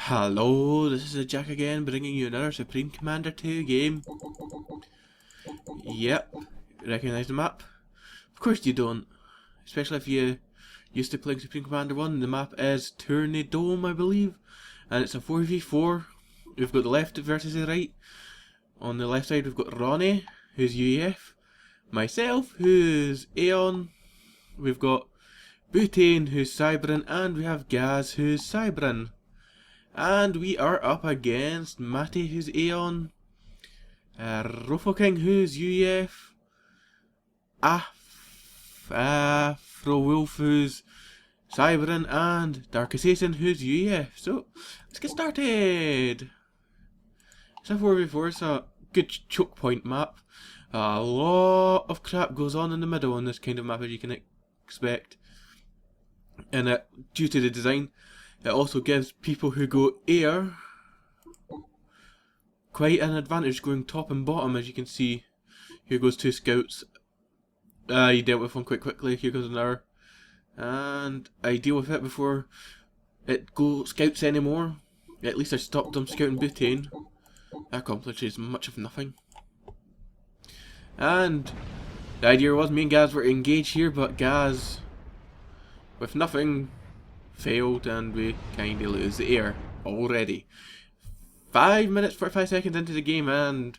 Hello, this is Jack again, bringing you another Supreme Commander 2 game. Yep, recognise the map? Of course you don't, especially if you used to playing Supreme Commander 1. The map is Tourny Dome, I believe, and it's a 4v4. We've got the left versus the right. On the left side we've got Ronnie, who's UEF, myself, who's Aeon, we've got Butane, who's Cybran, and we have Gaz, who's Cybran. And we are up against Matty, who's Aeon, Ruffle King, who's UEF, Afro Wolf, who's Cybran, and Dark Assassin, who's UEF. So, let's get started! It's a 4v4, it's a good choke point map. A lot of crap goes on in the middle on this kind of map, as you can expect. And due to the design, it also gives people who go air quite an advantage going top and bottom, as you can see. Here goes two scouts. You dealt with one quite quickly. Here goes another. And I deal with it before it scouts anymore. At least I stopped them scouting butane. That accomplishes much of nothing. And the idea was me and Gaz were engaged here, but Gaz, with nothing, failed, and we kinda lose the air already. 5 minutes 45 seconds into the game and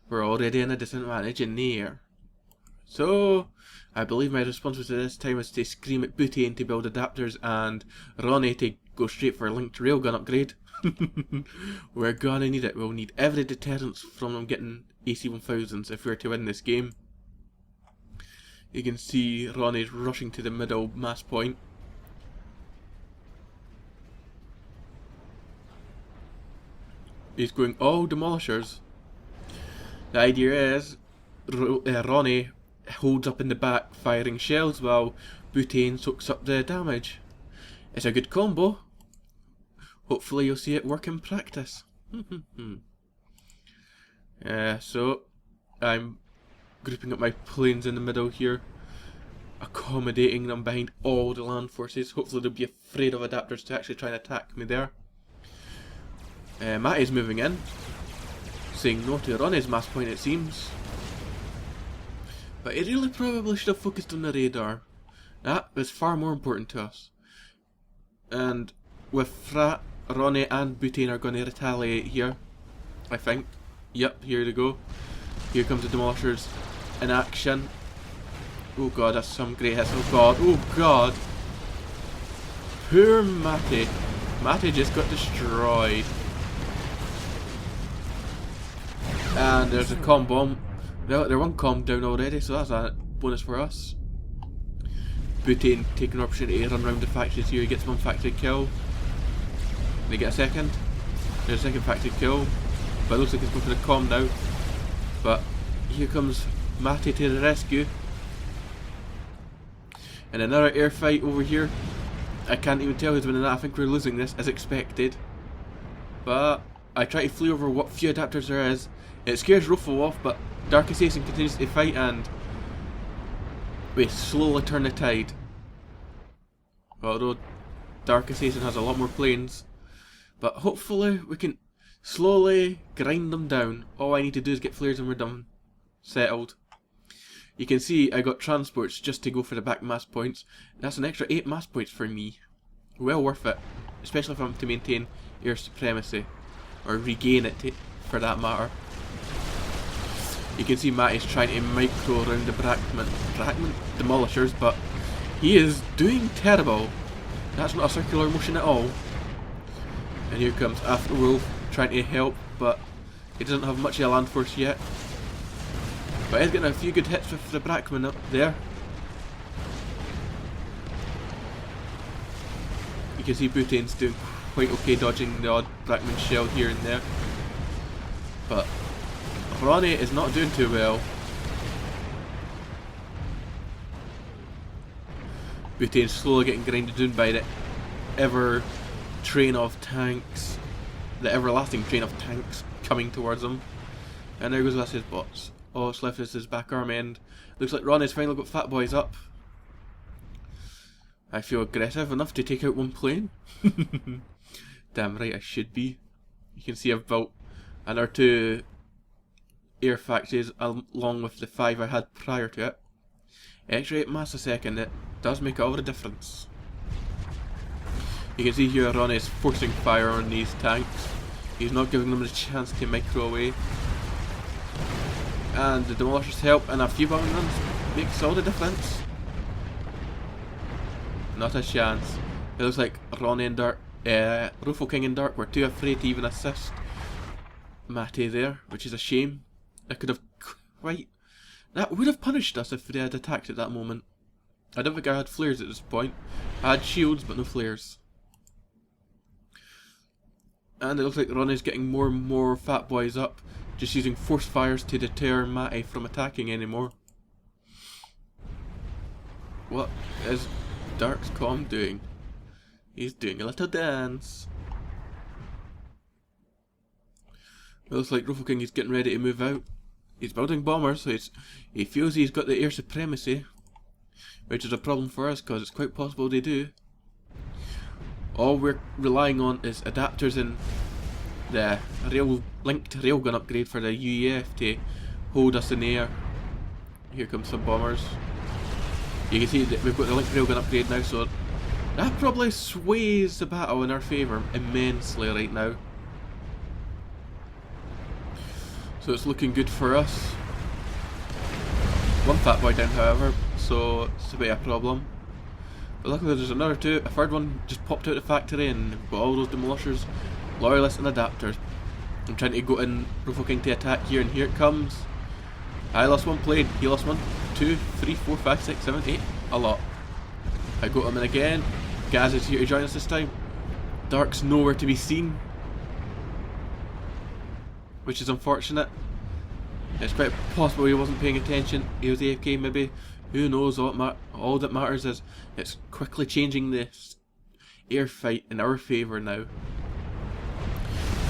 we're already in a disadvantage in the air. So I believe my response to this time was to scream at Butane to build adapters and Ronnie to go straight for a linked railgun upgrade. We're gonna need it. We'll need every deterrence from them getting AC-1000s if we're to win this game. You can see Ronnie's rushing to the middle mass point. He's going all demolishers. The idea is Ronnie holds up in the back firing shells while Butane soaks up the damage. It's a good combo. Hopefully you'll see it work in practice. So I'm grouping up my planes in the middle here, accommodating them behind all the land forces. Hopefully they'll be afraid of adapters to actually try and attack me there. Matty's moving in, saying no to Ronnie's mass point, it seems. But he really probably should have focused on the radar. That is far more important to us. And with Frat, Ronnie and Butane are going to retaliate here, I think. Yep, here they go. Here comes the demolishers in action. Oh god, that's some great hits. Oh god, oh god. Poor Matty. Matty just got destroyed. And there's a comm bomb. They're one comm down already, so that's a bonus for us. Butane taking an opportunity to run around the factories here. He gets one factory kill. They get a second. There's a second factory kill. But it looks like he's going for the comm now. But here comes Matty to the rescue. And another air fight over here. I can't even tell who's winning that. I think we're losing this as expected. But I try to flee over what few adapters there is. It scares Ruffle off, but Dark Assassin continues to fight and we slowly turn the tide. Although Dark Assassin has a lot more planes. But hopefully we can slowly grind them down. All I need to do is get flares and we're done. Settled. You can see I got transports just to go for the back mass points. That's an extra 8 mass points for me. Well worth it. Especially if I'm to maintain air supremacy. Or regain it for that matter. You can see Matty's trying to micro around the demolishers, but he is doing terrible. That's not a circular motion at all. And here comes Afro Wolf trying to help, but he doesn't have much of a land force yet. But he's getting a few good hits with the Brackman up there. You can see Butane's doing quite okay dodging the odd Brackman shell here and there. But Ronnie is not doing too well. Butane's slowly getting grinded down by the everlasting train of tanks coming towards him. And there goes that's his bots. Oh, it's left is his back arm end. Looks like Ronnie's finally got Fat Boys up. I feel aggressive enough to take out one plane. Damn right I should be. You can see I've built another 2 air factories along with the 5 I had prior to it. Extra 8 mass a second, it does make all the difference. You can see here Ronnie is forcing fire on these tanks. He's not giving them the chance to micro away. And the demolishers help, and a few bombing runs makes all the difference. Not a chance. It looks like Ronnie and Dark, Rufo King and Dark were too afraid to even assist Matty there, which is a shame. I could have that would have punished us if they had attacked at that moment. I don't think I had flares at this point. I had shields but no flares. And it looks like Ronnie's getting more and more fat boys up, just using force fires to deter Matty from attacking anymore. What is Dark's comm doing? He's doing a little dance. It looks like Rufo King is getting ready to move out. He's building bombers, so he feels he's got the air supremacy, which is a problem for us because it's quite possible they do. All we're relying on is adapters and the linked railgun upgrade for the UEF to hold us in the air. Here comes some bombers. You can see that we've got the linked railgun upgrade now, so that probably sways the battle in our favour immensely right now. So it's looking good for us. One fat boy down, however, so it's a bit of a problem. But luckily there's another 2. A third one just popped out of the factory, and we've got all those demolishers, loyalists and adapters. I'm trying to go in Rufo King to attack here, and here it comes. I lost 1 plane, he lost 1, 2, 3, 4, 5, 6, 7, 8. A lot. I got him in again. Gaz is here to join us this time. Dark's nowhere to be seen, which is unfortunate. It's quite possible he wasn't paying attention. He was AFK maybe. Who knows? All that matters is it's quickly changing this air fight in our favour now.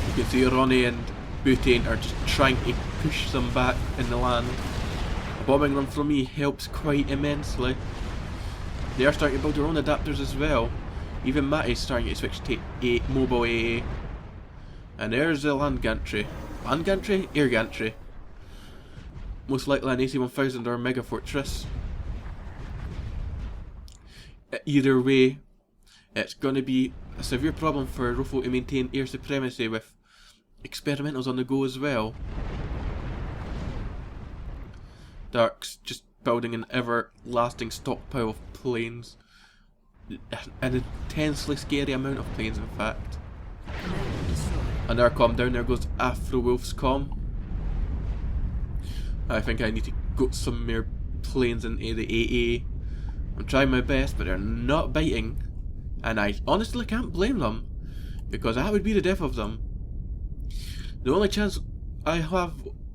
You can see Ronnie and Butane are just trying to push them back in the land. A bombing run from me helps quite immensely. They are starting to build their own adapters as well. Even Matty's starting to switch to mobile AA. And there's the land gantry. Land gantry? Air gantry. Most likely an AC-1000 or a mega fortress. Either way, it's going to be a severe problem for Rufo to maintain air supremacy with experimentals on the go as well. Dark's just building an everlasting stockpile of planes. An intensely scary amount of planes, in fact. And our comm down there goes Afro Wolf's comm. I think I need to get some more planes into the AA. I'm trying my best, but they're not biting. And I honestly can't blame them, because that would be the death of them. The only chance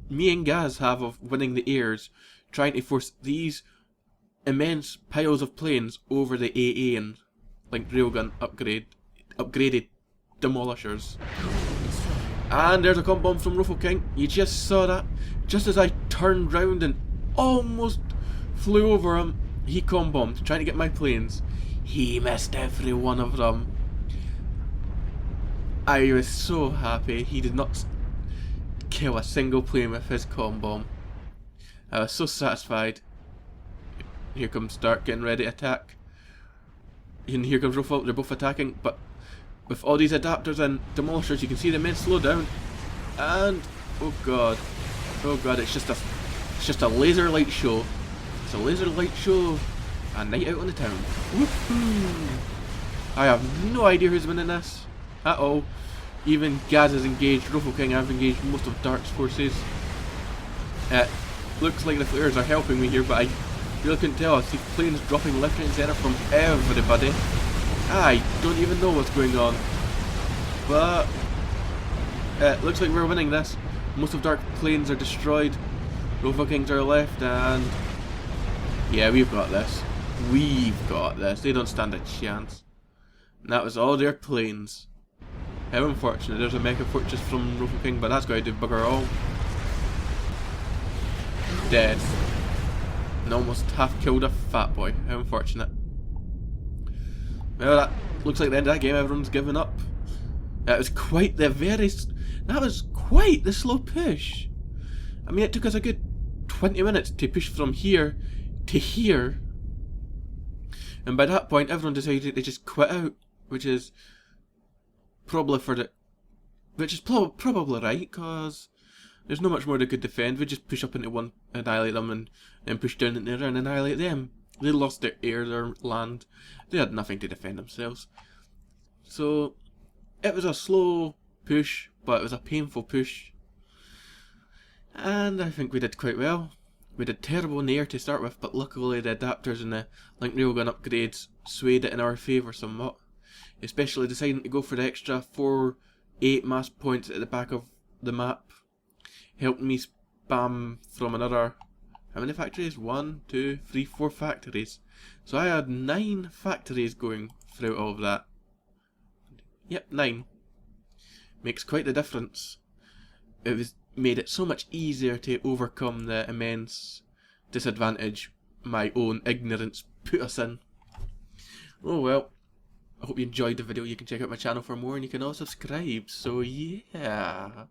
me and Gaz have of winning the airs, trying to force these immense piles of planes over the AA and linked railgun upgraded demolishers. And there's a comp bomb from Rufo King. You just saw that. Just as I turned round and almost flew over him, he comp bombed, trying to get my planes. He missed every one of them. I was so happy he did not kill a single plane with his comp bomb. I was so satisfied. Here comes Stark getting ready to attack. And here comes Rufo, they're both attacking, but with all these adapters and demolishers you can see the men slow down. And oh god, it's just a laser light show. It's a laser light show. A night out on the town. Woohoo! I have no idea who's winning this at all. Even Gaz is engaged, Rufo King have engaged most of Dark's forces. It looks like the flares are helping me here, but I really couldn't tell. I see planes dropping left and centre from everybody. I don't even know what's going on. But it looks like we're winning this. Most of Dark planes are destroyed. Rufo Kings are left, and yeah, we've got this. We've got this. They don't stand a chance. And that was all their planes. How unfortunate. There's a mega fortress from Rufo King, but that's going to do bugger all. Dead. And almost half killed a fat boy. How unfortunate. Well, that looks like the end of that game. Everyone's given up. That was quite the that was quite the slow push. I mean, it took us a good 20 minutes to push from here to here. And by that point, everyone decided to just quit out, which is probably probably right, because there's not much more they could defend. We just push up into one, annihilate them, and then push down into the other and annihilate them. They lost their air, their land. They had nothing to defend themselves. So it was a slow push, but it was a painful push. And I think we did quite well. We did terrible in the air to start with, but luckily the adapters and the link railgun upgrades swayed it in our favour somewhat. Especially deciding to go for the extra 8 mass points at the back of the map helped me spam from another, how many factories? 1, 2, 3, 4 factories. So I had 9 factories going through all of that. Yep, 9. Makes quite the difference. It made it so much easier to overcome the immense disadvantage my own ignorance put us in. Oh well. I hope you enjoyed the video. You can check out my channel for more, and you can also subscribe. So yeah.